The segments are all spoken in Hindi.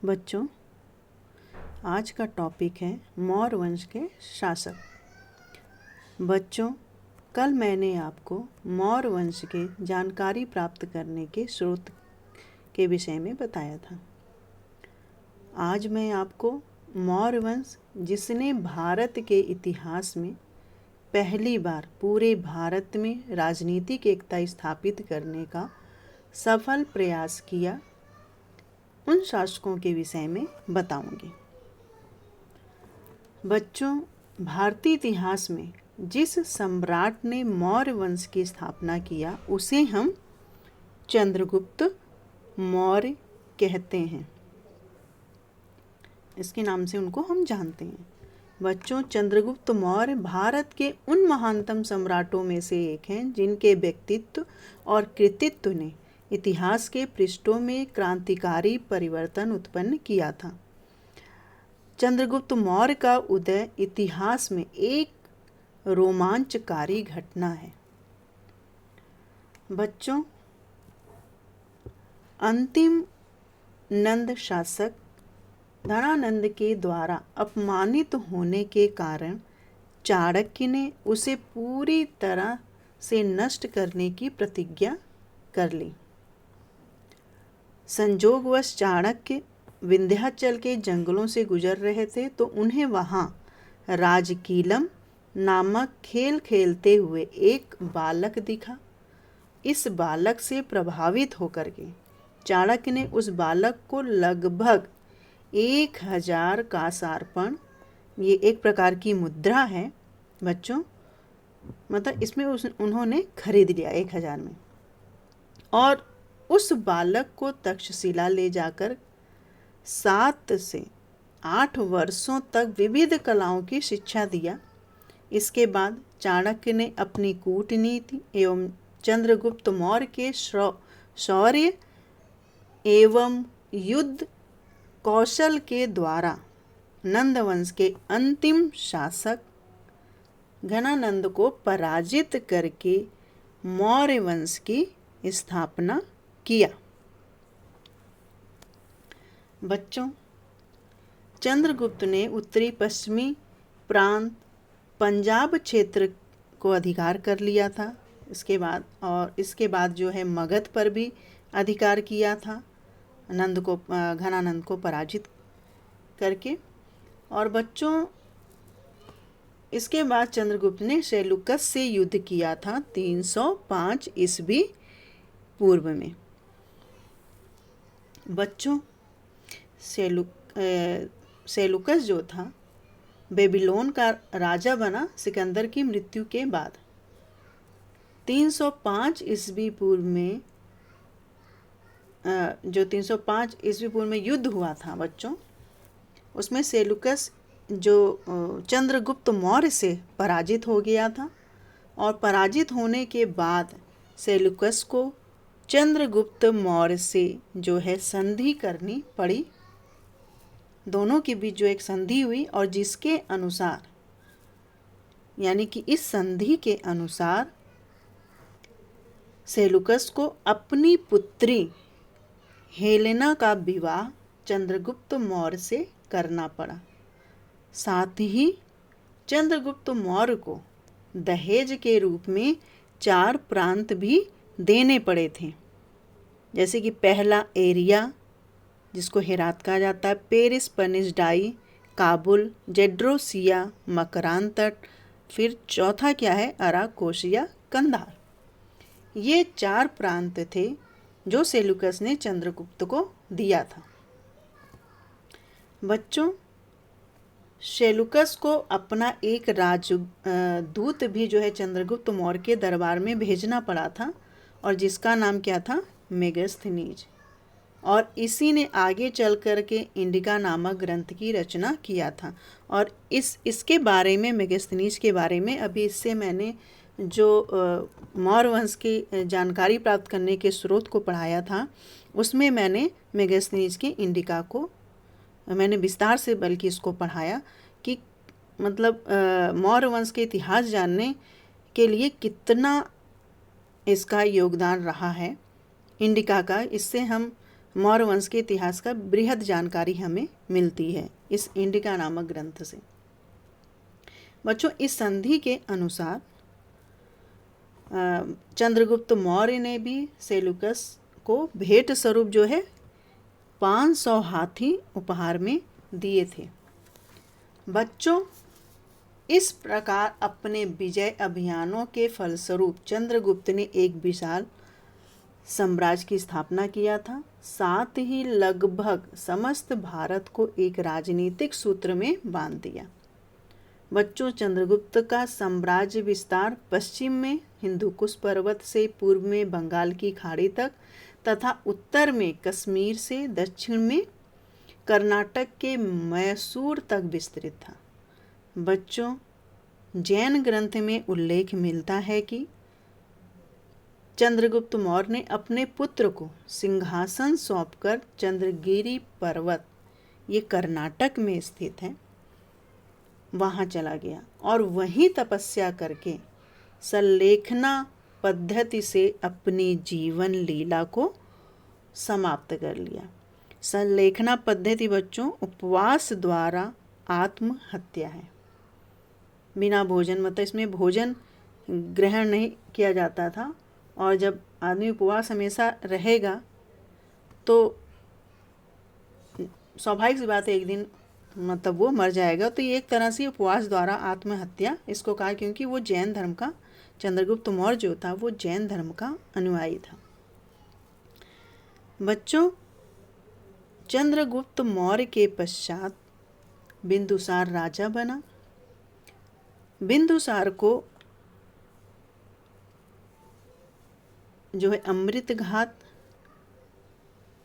बच्चों, आज का टॉपिक है मौर्य वंश के शासक। बच्चों, कल मैंने आपको मौर्य वंश के जानकारी प्राप्त करने के स्रोत के विषय में बताया था। आज मैं आपको मौर्य वंश, जिसने भारत के इतिहास में पहली बार पूरे भारत में राजनीतिक एकता स्थापित करने का सफल प्रयास किया, उन शासकों के विषय में बताऊंगी। बच्चों, भारतीय इतिहास में जिस सम्राट ने मौर्य वंश की स्थापना किया उसे हम चंद्रगुप्त मौर्य कहते हैं। इसके नाम से उनको हम जानते हैं। बच्चों, चंद्रगुप्त मौर्य भारत के उन महानतम सम्राटों में से एक हैं जिनके व्यक्तित्व और कृतित्व ने इतिहास के पृष्ठों में क्रांतिकारी परिवर्तन उत्पन्न किया था। चंद्रगुप्त मौर्य का उदय इतिहास में एक रोमांचकारी घटना है। बच्चों, अंतिम नंद शासक धनानंद के द्वारा अपमानित होने के कारण चाणक्य ने उसे पूरी तरह से नष्ट करने की प्रतिज्ञा कर ली। संजोगवश चाणक्य विंध्याचल के जंगलों से गुजर रहे थे तो उन्हें वहाँ राजकीलम नामक खेल खेलते हुए एक बालक दिखा। इस बालक से प्रभावित होकर के चाणक्य ने उस बालक को लगभग 1000 कांसार्पण, ये एक प्रकार की मुद्रा है बच्चों, मतलब इसमें उन्होंने खरीद लिया 1000 में, और उस बालक को तक्षशिला ले जाकर 7 से 8 वर्षों तक विविध कलाओं की शिक्षा दिया। इसके बाद चाणक्य ने अपनी कूटनीति एवं चंद्रगुप्त मौर्य के शौर्य एवं युद्ध कौशल के द्वारा नंदवंश के अंतिम शासक घनानंद को पराजित करके मौर्य वंश की स्थापना किया। बच्चों, चंद्रगुप्त ने उत्तरी पश्चिमी प्रांत पंजाब क्षेत्र को अधिकार कर लिया था। इसके बाद जो है मगध पर भी अधिकार किया था घनानंद को पराजित करके। और बच्चों, इसके बाद चंद्रगुप्त ने सेलुकस से युद्ध किया था 305 ईस्वी पूर्व में। बच्चों, सेलुकस जो था बेबीलोन का राजा बना सिकंदर की मृत्यु के बाद। 305 ईस्वी पूर्व में जो 305 ईस्वी पूर्व में युद्ध हुआ था बच्चों, उसमें सेलुकस जो चंद्रगुप्त मौर्य से पराजित हो गया था, और पराजित होने के बाद सेलुकस को चंद्रगुप्त मौर्य से जो है संधि करनी पड़ी। दोनों के बीच जो एक संधि हुई, और जिसके अनुसार, यानी कि इस संधि के अनुसार सेलुकस को अपनी पुत्री हेलेना का विवाह चंद्रगुप्त मौर्य से करना पड़ा। साथ ही चंद्रगुप्त मौर्य को दहेज के रूप में 4 प्रांत भी देने पड़े थे, जैसे कि पहला एरिया, जिसको हेरात कहा जाता है, पेरिस पनिसडाई, काबुल, जेड्रोसिया, मकरान तट, फिर चौथा क्या है, अराकोसिया, कंधार। ये 4 प्रांत थे जो सेलुकस ने चंद्रगुप्त को दिया था। बच्चों, सेलुकस को अपना एक राजदूत भी जो है चंद्रगुप्त मौर्य के दरबार में भेजना पड़ा था, और जिसका नाम क्या था, मेगस्थनीज। और इसी ने आगे चल कर के इंडिका नामक ग्रंथ की रचना किया था। और इसके बारे में, मेगस्थनीज के बारे में, अभी इससे मैंने जो मौर्य वंश की जानकारी प्राप्त करने के स्रोत को पढ़ाया था, उसमें मैंने मेगस्थनीज की इंडिका को मैंने विस्तार से बल्कि इसको पढ़ाया कि मतलब मौर्य वंश के इतिहास जानने के लिए कितना इसका योगदान रहा है इंडिका का। इससे हम मौर्य वंश के इतिहास का बृहद जानकारी हमें मिलती है इस इंडिका नामक ग्रंथ से। बच्चों, इस संधि के अनुसार चंद्रगुप्त मौर्य ने भी सेल्यूकस को भेंट स्वरूप जो है 500 हाथी उपहार में दिए थे। बच्चों, इस प्रकार अपने विजय अभियानों के फलस्वरूप चंद्रगुप्त ने एक विशाल साम्राज्य की स्थापना किया था, साथ ही लगभग समस्त भारत को एक राजनीतिक सूत्र में बांध दिया। बच्चों, चंद्रगुप्त का साम्राज्य विस्तार पश्चिम में हिंदुकुश पर्वत से पूर्व में बंगाल की खाड़ी तक तथा उत्तर में कश्मीर से दक्षिण में कर्नाटक के मैसूर तक विस्तृत था। बच्चों, जैन ग्रंथ में उल्लेख मिलता है कि चंद्रगुप्त मौर्य ने अपने पुत्र को सिंहासन सौंपकर चंद्रगिरी पर्वत, ये कर्नाटक में स्थित है, वहाँ चला गया और वहीं तपस्या करके संलेखना पद्धति से अपनी जीवन लीला को समाप्त कर लिया। संलेखना पद्धति बच्चों उपवास द्वारा आत्महत्या है। बिना भोजन, मतलब इसमें भोजन ग्रहण नहीं किया जाता था और जब आदमी उपवास हमेशा रहेगा तो स्वाभाविक सी बात है एक दिन मतलब वो मर जाएगा। तो ये एक तरह से उपवास द्वारा आत्महत्या इसको कहा, क्योंकि वो जैन धर्म का, चंद्रगुप्त मौर्य जो था वो जैन धर्म का अनुयायी था। बच्चों, चंद्रगुप्त मौर्य के पश्चात बिंदुसार राजा बना। बिंदुसार को जो है अमृत घात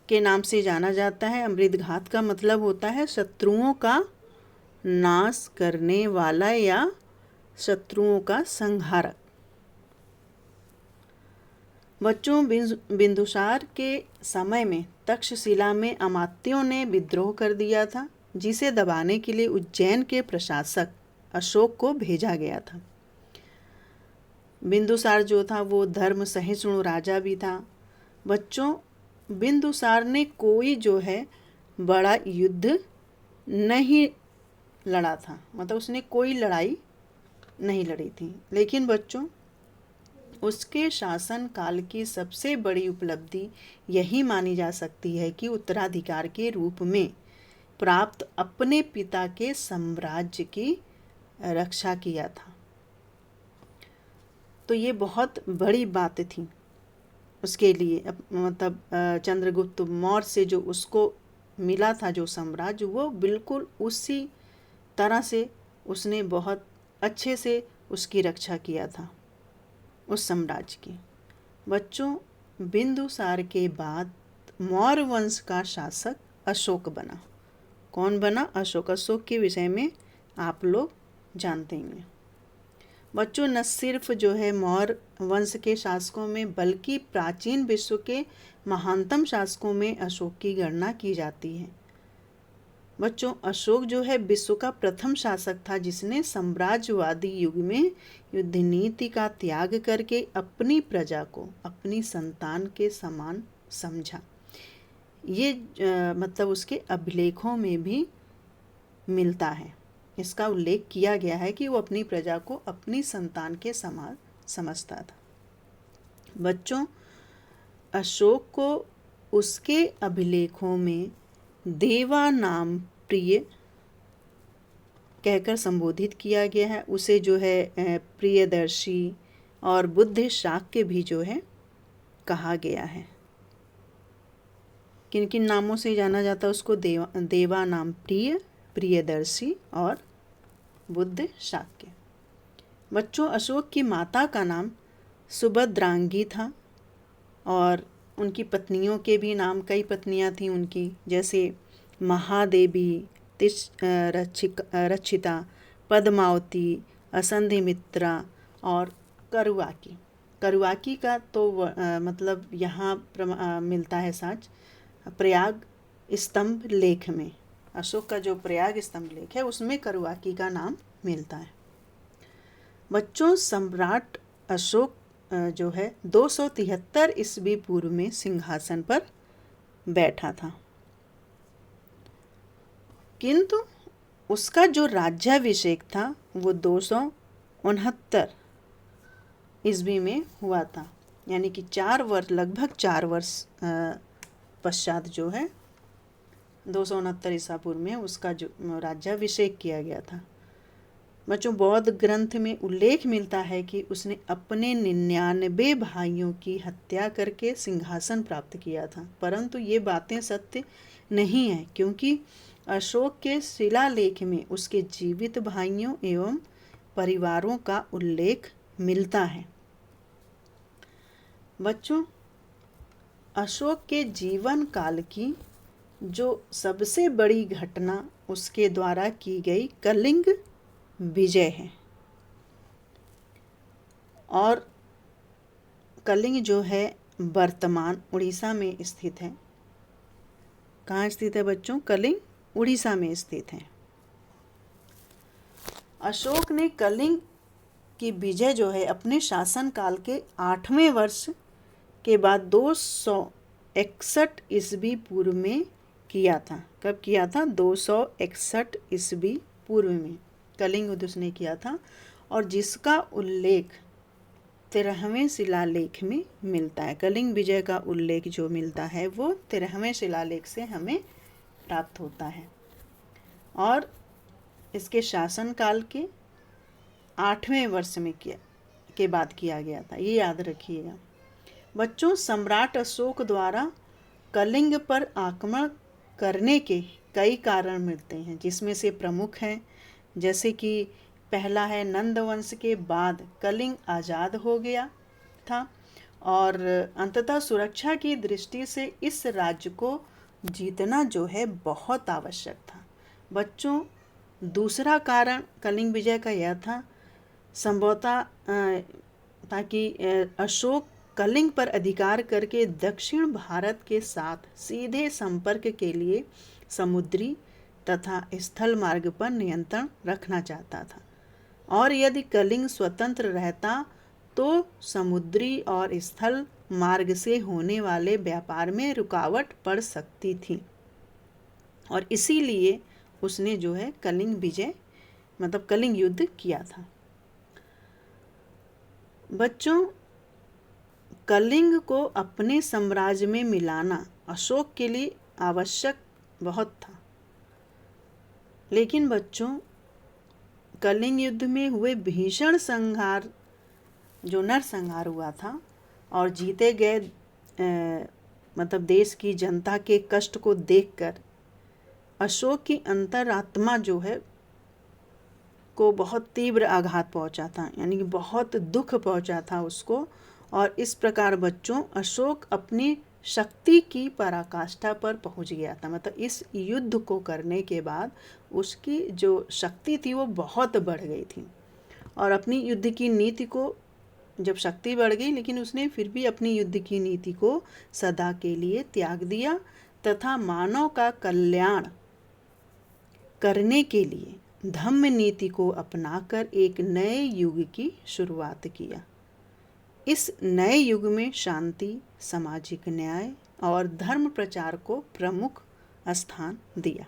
के नाम से जाना जाता है। अमृत घात का मतलब होता है शत्रुओं का नाश करने वाला या शत्रुओं का संहारक। बच्चों, बिंदुसार के समय में तक्षशिला में अमात्यों ने विद्रोह कर दिया था, जिसे दबाने के लिए उज्जैन के प्रशासक अशोक को भेजा गया था। बिंदुसार जो था वो धर्म सहिष्णु राजा भी था। बच्चों, बिंदुसार ने कोई जो है बड़ा युद्ध नहीं लड़ा था, मतलब उसने कोई लड़ाई नहीं लड़ी थी। लेकिन बच्चों, उसके शासन काल की सबसे बड़ी उपलब्धि यही मानी जा सकती है कि उत्तराधिकार के रूप में प्राप्त अपने पिता के साम्राज्य की रक्षा किया था। तो ये बहुत बड़ी बात थी उसके लिए। मतलब चंद्रगुप्त मौर्य से जो उसको मिला था जो साम्राज्य, वो बिल्कुल उसी तरह से उसने बहुत अच्छे से उसकी रक्षा किया था उस साम्राज्य की। बच्चों, बिंदुसार के बाद मौर्य वंश का शासक अशोक बना। कौन बना? अशोक। अशोक के विषय में आप लोग जानते हैं। बच्चों, न सिर्फ जो है मौर्य वंश के शासकों में बल्कि प्राचीन विश्व के महानतम शासकों में अशोक की गणना की जाती है। बच्चों, अशोक जो है विश्व का प्रथम शासक था जिसने साम्राज्यवादी युग में युद्ध नीति का त्याग करके अपनी प्रजा को अपनी संतान के समान समझा। ये मतलब उसके अभिलेखों में भी मिलता है, इसका उल्लेख किया गया है कि वो अपनी प्रजा को अपनी संतान के समान समझता था। बच्चों, अशोक को उसके अभिलेखों में देवा नाम प्रिय कहकर संबोधित किया गया है। उसे जो है प्रियदर्शी और बुद्ध शाक्य भी जो है कहा गया है। किन किन नामों से जाना जाता है उसको? देवा नाम प्रिय, प्रियदर्शी और बुद्ध शाक्य। बच्चों, अशोक की माता का नाम सुभद्रांगी था और उनकी पत्नियों के भी नाम, कई पत्नियां थीं उनकी, जैसे महादेवी, रक्षिता, पद्मावती, असंधिमित्रा और करुआकी। करुआकी का तो मतलब यहाँ मिलता है साच प्रयाग स्तंभ लेख में। अशोक का जो प्रयाग स्तंभ लेख है उसमें करुआकी का नाम मिलता है। बच्चों, सम्राट अशोक जो है 273 ईस्वी पूर्व में सिंहासन पर बैठा था, किंतु उसका जो राज्याभिषेक था वो 269 ईस्वी में हुआ था, यानी कि लगभग 4 वर्ष पश्चात जो है 269 ईसा पूर्व में उसका जो राज्याभिषेक किया गया था। बच्चों, बौद्ध ग्रंथ में उल्लेख मिलता है कि उसने अपने 99 भाइयों की हत्या करके सिंहासन प्राप्त किया था, परंतु ये बातें सत्य नहीं है, क्योंकि अशोक के शिलालेख में उसके जीवित भाइयों एवं परिवारों का उल्लेख मिलता है। बच्चों, अशोक के जीवन काल की जो सबसे बड़ी घटना उसके द्वारा की गई कलिंग विजय है, और कलिंग जो है वर्तमान उड़ीसा में स्थित है। कहाँ स्थित है बच्चों? कलिंग उड़ीसा में स्थित है। अशोक ने कलिंग की विजय जो है अपने शासन काल के 8वें वर्ष के बाद 261 ईस्वी पूर्व में किया था। कब किया था? 261 ईस्वी पूर्व में कलिंग युद्ध उसने किया था, और जिसका उल्लेख 13वें शिलालेख में मिलता है। कलिंग विजय का उल्लेख जो मिलता है वो 13वें शिलालेख से हमें प्राप्त होता है, और इसके शासन काल के 8वें वर्ष में के बाद किया गया था। ये याद रखिएगा बच्चों। सम्राट अशोक द्वारा कलिंग पर आक्रमण करने के कई कारण मिलते हैं, जिसमें से प्रमुख हैं जैसे कि पहला है, नंद वंश के बाद कलिंग आज़ाद हो गया था, और अंततः सुरक्षा की दृष्टि से इस राज्य को जीतना जो है बहुत आवश्यक था। बच्चों, दूसरा कारण कलिंग विजय का यह था संभवतः ताकि अशोक कलिंग पर अधिकार करके दक्षिण भारत के साथ सीधे संपर्क के लिए समुद्री तथा स्थल मार्ग पर नियंत्रण रखना चाहता था, और यदि कलिंग स्वतंत्र रहता तो समुद्री और स्थल मार्ग से होने वाले व्यापार में रुकावट पड़ सकती थी, और इसीलिए उसने जो है कलिंग विजय मतलब कलिंग युद्ध किया था। बच्चों, कलिंग को अपने साम्राज्य में मिलाना अशोक के लिए आवश्यक बहुत था, लेकिन बच्चों कलिंग युद्ध में हुए भीषण संहार जो नरसंहार हुआ था और जीते गए मतलब देश की जनता के कष्ट को देखकर अशोक की अंतरात्मा जो है को बहुत तीव्र आघात पहुंचा था, यानी कि बहुत दुख पहुंचा था उसको, और इस प्रकार बच्चों अशोक अपनी शक्ति की पराकाष्ठा पर पहुंच गया था। मतलब इस युद्ध को करने के बाद उसकी जो शक्ति थी वो बहुत बढ़ गई थी, और अपनी युद्ध की नीति को जब शक्ति बढ़ गई, लेकिन उसने फिर भी अपनी युद्ध की नीति को सदा के लिए त्याग दिया तथा मानव का कल्याण करने के लिए धम्म नीति को अपनाकर एक नए युग की शुरुआत किया। इस नए युग में शांति, सामाजिक न्याय और धर्म प्रचार को प्रमुख स्थान दिया।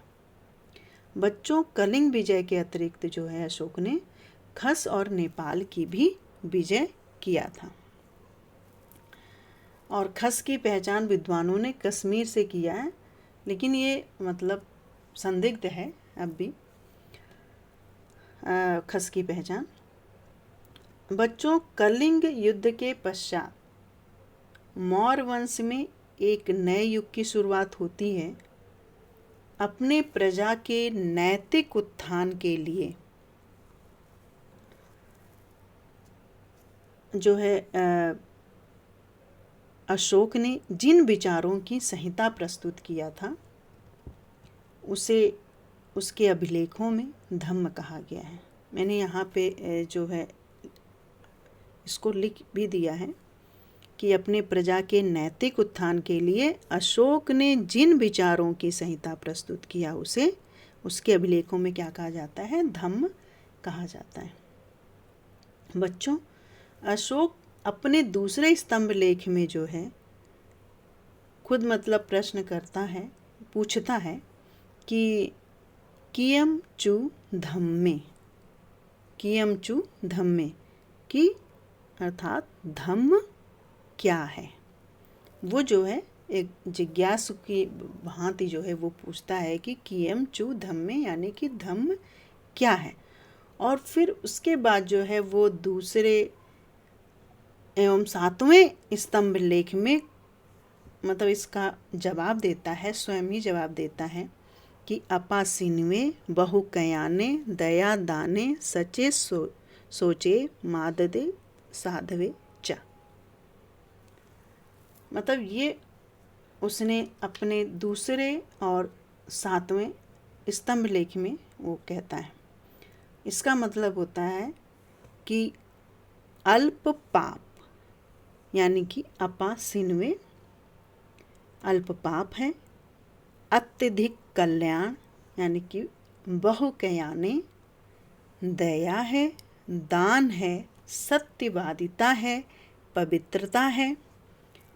बच्चों, कलिंग विजय के अतिरिक्त जो है अशोक ने खस और नेपाल की भी विजय किया था, और खस की पहचान विद्वानों ने कश्मीर से किया है, लेकिन ये मतलब संदिग्ध है अब भी खस की पहचान। बच्चों, कलिंग युद्ध के पश्चात मौर्य वंश में एक नए युग की शुरुआत होती है। अपने प्रजा के नैतिक उत्थान के लिए जो है अशोक ने जिन विचारों की संहिता प्रस्तुत किया था उसे उसके अभिलेखों में धम्म कहा गया है। मैंने यहाँ पे जो है इसको लिख भी दिया है कि अपने प्रजा के नैतिक उत्थान के लिए अशोक ने जिन विचारों की संहिता प्रस्तुत किया उसे उसके अभिलेखों में क्या कहा जाता है? धम्म कहा जाता है। बच्चों, अशोक अपने दूसरे स्तंभ लेख में जो है खुद मतलब प्रश्न करता है, पूछता है कि कियम चू धम्मे, कियम चू धम्मे कि अर्थात धम्म क्या है। वो जो है एक जिज्ञासु की भांति जो है वो पूछता है कि कियम चू धम्मे यानी कि धम्म क्या है। और फिर उसके बाद जो है वो दूसरे एवं 7वें स्तंभ लेख में मतलब इसका जवाब देता है, स्वयं ही जवाब देता है कि अपा सिनवे बहु कयाने दया दाने सचे सोचे माददे साधवे च। मतलब ये उसने अपने दूसरे और 7वें स्तंभ लेख में वो कहता है। इसका मतलब होता है कि अल्प पाप यानी कि अपा सिनवे अल्प पाप है, अत्यधिक कल्याण यानी कि बहुकयाने, दया है, दान है, सत्यवादिता है, पवित्रता है,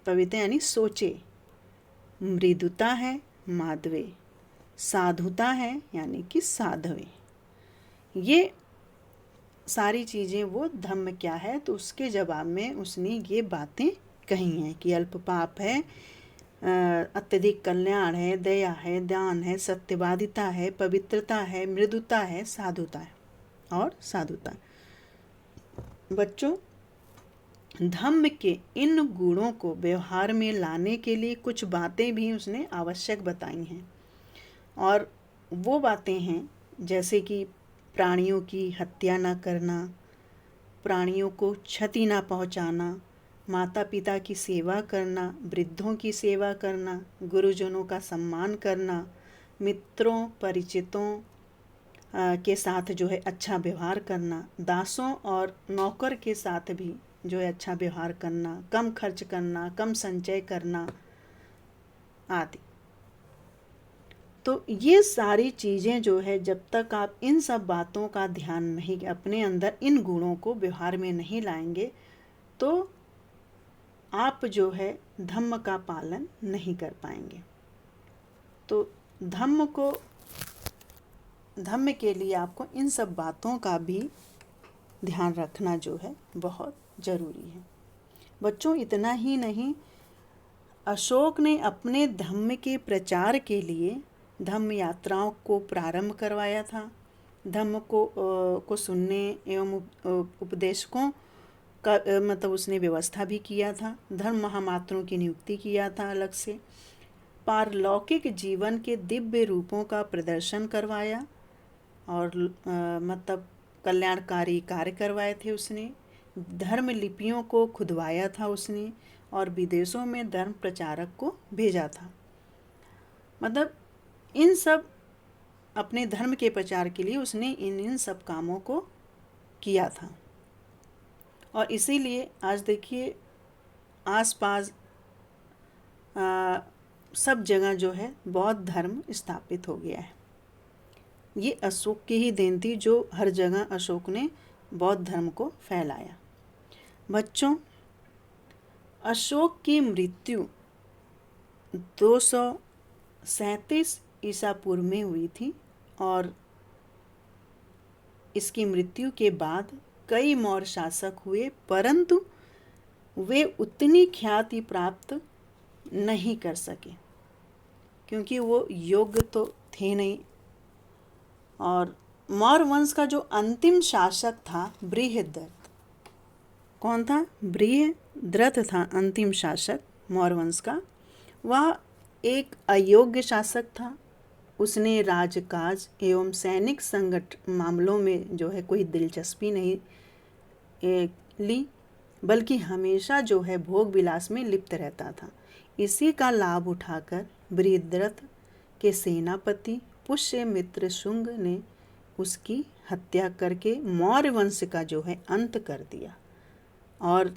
पवित्र यानी सोचे, मृदुता है, माधवे, साधुता है यानी कि साधवे। ये सारी चीज़ें वो धम्म क्या है, तो उसके जवाब में उसने ये बातें कही हैं कि अल्प पाप है, अत्यधिक कल्याण है, दया है, दान है, सत्यवादिता है, पवित्रता है, मृदुता है, साधुता है और साधुता। बच्चों, धम्म के इन गुणों को व्यवहार में लाने के लिए कुछ बातें भी उसने आवश्यक बताई हैं। और वो बातें हैं जैसे कि प्राणियों की हत्या न करना, प्राणियों को क्षति न पहुंचाना, माता पिता की सेवा करना, वृद्धों की सेवा करना, गुरुजनों का सम्मान करना, मित्रों परिचितों के साथ जो है अच्छा व्यवहार करना, दासों और नौकर के साथ भी जो है अच्छा व्यवहार करना, कम खर्च करना, कम संचय करना आदि। तो ये सारी चीज़ें जो है जब तक आप इन सब बातों का ध्यान नहीं, अपने अंदर इन गुणों को व्यवहार में नहीं लाएंगे तो आप जो है धम्म का पालन नहीं कर पाएंगे। तो धम्म के लिए आपको इन सब बातों का भी ध्यान रखना जो है बहुत ज़रूरी है। बच्चों, इतना ही नहीं, अशोक ने अपने धम्म के प्रचार के लिए धम्म यात्राओं को प्रारंभ करवाया था। धम्म को सुनने एवं उपदेशकों का मतलब उसने व्यवस्था भी किया था। धर्म महामात्रों की नियुक्ति किया था अलग से। पारलौकिक जीवन के दिव्य रूपों का प्रदर्शन करवाया और मतलब कल्याणकारी कार्य करवाए थे उसने। धर्म लिपियों को खुदवाया था उसने और विदेशों में धर्म प्रचारक को भेजा था। मतलब इन सब अपने धर्म के प्रचार के लिए उसने इन सब कामों को किया था। और इसीलिए आज देखिए आसपास सब जगह जो है बौद्ध धर्म स्थापित हो गया है। ये अशोक की ही देन थी जो हर जगह अशोक ने बौद्ध धर्म को फैलाया। बच्चों, अशोक की मृत्यु 237 ईसा पूर्व में हुई थी और इसकी मृत्यु के बाद कई मौर्य शासक हुए, परंतु वे उतनी ख्याति प्राप्त नहीं कर सके क्योंकि वो योग्य तो थे नहीं। और मौर्य वंश का जो अंतिम शासक था बृहद्रथ, कौन था? बृहद्रथ था अंतिम शासक मौर्य वंश का। वह एक अयोग्य शासक था। उसने राजकाज एवं सैनिक संगठन मामलों में जो है कोई दिलचस्पी नहीं ली, बल्कि हमेशा जो है भोग विलास में लिप्त रहता था। इसी का लाभ उठाकर बृहद्रथ के सेनापति पुष्यमित्र शुंग ने उसकी हत्या करके मौर्य वंश का जो है अंत कर दिया और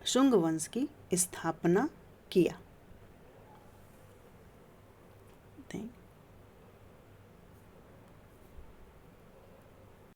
शुंग वंश की स्थापना किया।